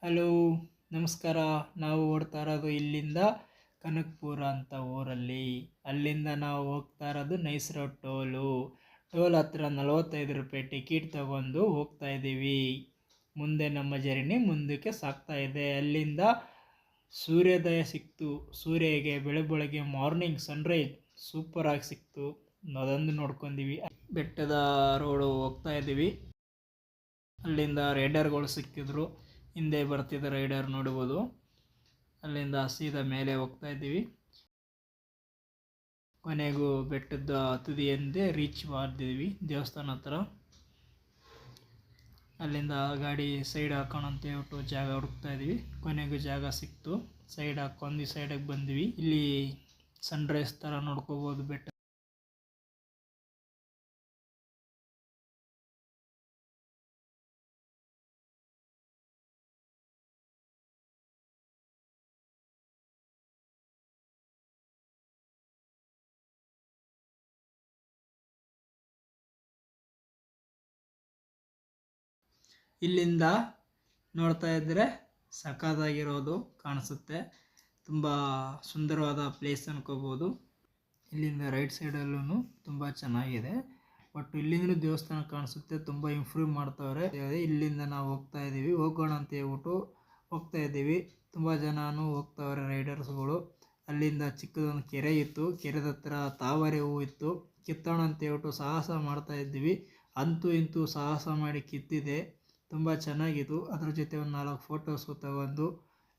Hello, ನಮಸ್ಕಾರ. ನಾವು ಓಡ್ತಾ ಇರೋದು ಇಲ್ಲಿಂದ ಕನಕಪುರ ಅಂತ ಊರಲ್ಲಿ. ಅಲ್ಲಿಂದ ನಾವು ಹೋಗ್ತಾ ಇರೋದು ನೈಸ್ ರೋಡ್ ಟೋಲ್ ಹತ್ರ 45 ರೂಪಾಯಿ ಟಿಕೆಟ್ ತಗೊಂಡು ಹೋಗ್ತಾ ಇದ್ದೀವಿ. ಮುಂದೆ ನಮ್ಮ ಜರ್ನಿ ಮುಂದಕ್ಕೆ ಸಾಗ್ತಾ ಇದೆ. ಅಲ್ಲಿಂದ ಸೂರ್ಯೋದಯ ಸಿಕ್ತು. ಸೂರ್ಯಗೆ ಬೆಳಗ್ಗೆ ಮಾರ್ನಿಂಗ್ ಸನ್ರೈಸ್ ಸೂಪರಾಗಿ ಸಿಕ್ತು. ಅದೊಂದು ನೋಡ್ಕೊಂಡೀವಿ. ಬೆಟ್ಟದ ರೋಡು ಹೋಗ್ತಾ ಇದ್ದೀವಿ. ಅಲ್ಲಿಂದ ರೈಡರ್ಗಳು ಸಿಕ್ಕಿದ್ರು. ಹಿಂದೆ ಬರ್ತಿದ್ದ ರೈಡರ್ ನೋಡ್ಬೋದು. ಅಲ್ಲಿಂದ ಸೀದಾ ಮೇಲೆ ಹೋಗ್ತಾ ಇದ್ದೀವಿ. ಕೊನೆಗೂ ಬೆಟ್ಟದ ತುದಿಯಂದೇ ರೀಚ್ ಮಾಡಿದ್ವಿ ದೇವಸ್ಥಾನ ಹತ್ರ. ಅಲ್ಲಿಂದ ಗಾಡಿ ಸೈಡ್ ಹಾಕೋಣ ಅಂತ ಹೇಳ್ಬಿಟ್ಟು ಜಾಗ ಹುಡುಕ್ತಾ ಇದ್ವಿ. ಕೊನೆಗೂ ಜಾಗ ಸಿಕ್ತು. ಸೈಡ್ ಹಾಕೊಂಡು ಸೈಡಿಗೆ ಬಂದ್ವಿ. ಇಲ್ಲಿ ಸನ್ರೈಸ್ ಥರ ನೋಡ್ಕೋಬೋದು ಬೆಟ್ಟ. ಇಲ್ಲಿಂದ ನೋಡ್ತಾ ಇದ್ದರೆ ಸಖತ್ತಾಗಿರೋದು ಕಾಣಿಸುತ್ತೆ. ತುಂಬ ಸುಂದರವಾದ ಪ್ಲೇಸ್ ಅನ್ಕೋಬೋದು. ಇಲ್ಲಿಂದ ರೈಟ್ ಸೈಡಲ್ಲೂ ತುಂಬ ಚೆನ್ನಾಗಿದೆ. ಬಟ್ ಇಲ್ಲಿಂದ ದೇವಸ್ಥಾನ ಕಾಣಿಸುತ್ತೆ. ತುಂಬ ಇಂಪ್ರೂವ್ ಮಾಡ್ತವ್ರೆ. ಇಲ್ಲಿಂದ ನಾವು ಹೋಗ್ತಾ ಇದ್ದೀವಿ. ಹೋಗೋಣ ಅಂತ ಹೇಳ್ಬಿಟ್ಟು ಹೋಗ್ತಾ ಇದ್ದೀವಿ. ತುಂಬ ಜನನೂ ಹೋಗ್ತವ್ರೆ ರೈಡರ್ಸ್ಗಳು. ಅಲ್ಲಿಂದ ಚಿಕ್ಕದೊಂದು ಕೆರೆ ಇತ್ತು. ಕೆರೆದ ಹತ್ರ ತಾವರೆ ಹೂವು ಇತ್ತು. ಕಿತ್ತೋಣ ಅಂತ ಹೇಳ್ಬಿಟ್ಟು ಸಾಹಸ ಮಾಡ್ತಾ ಇದ್ದೀವಿ. ಅಂತೂ ಇಂತೂ ಸಾಹಸ ಮಾಡಿ ಕಿತ್ತಿದೆ. ತುಂಬ ಚೆನ್ನಾಗಿತ್ತು. ಅದ್ರ ಜೊತೆ ಒಂದು 4 ಫೋಟೋಸು ತಗೊಂಡು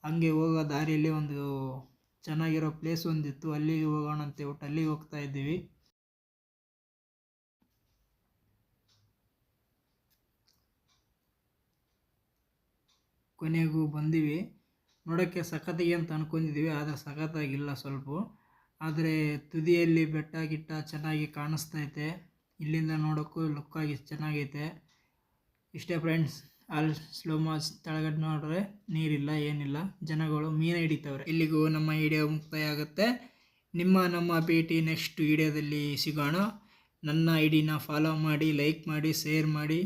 ಹಂಗೆ ಹೋಗೋ ದಾರಿಯಲ್ಲಿ ಒಂದು ಚೆನ್ನಾಗಿರೋ ಪ್ಲೇಸ್ ಒಂದಿತ್ತು. ಅಲ್ಲಿಗೆ ಹೋಗೋಣ ಅಂತ ಹೇಳ್ಬಿಟ್ಟು ಅಲ್ಲಿಗೆ ಹೋಗ್ತಾ ಇದ್ದೀವಿ. ಕೊನೆಗೂ ಬಂದೀವಿ. ನೋಡೋಕ್ಕೆ ಸಖತ್ತಾಗಿ ಅಂತ ಅಂದ್ಕೊಂಡಿದ್ದೀವಿ, ಆದರೆ ಸಖತ್ತಾಗಿಲ್ಲ ಸ್ವಲ್ಪ. ಆದರೆ ತುದಿಯಲ್ಲಿ ಬೆಟ್ಟ ಗಿಟ್ಟ ಚೆನ್ನಾಗಿ ಕಾಣಿಸ್ತೈತೆ. ಇಲ್ಲಿಂದ ನೋಡೋಕ್ಕೂ ಲುಕ್ಕಾಗಿ ಚೆನ್ನಾಗೈತೆ. ಇಷ್ಟೇ ಫ್ರೆಂಡ್ಸ್. ಅಲ್ಲಿ ಸ್ಲೋಮಾಸ್ ಕೆಳಗಡೆ ನೋಡಿದ್ರೆ ನೀರಿಲ್ಲ, ಏನಿಲ್ಲ. ಜನಗಳು ಮೀನು ಹಿಡಿತವ್ರೆ. ಇಲ್ಲಿಗೂ ನಮ್ಮ ವಿಡಿಯೋ ಮುಕ್ತಾಯ ಆಗುತ್ತೆ. ನಮ್ಮ ಭೇಟಿ ನೆಕ್ಸ್ಟ್ ವಿಡಿಯೋದಲ್ಲಿ ಸಿಗೋಣ. ನನ್ನ ಐಡಿನ ಫಾಲೋ ಮಾಡಿ, ಲೈಕ್ ಮಾಡಿ, ಶೇರ್ ಮಾಡಿ.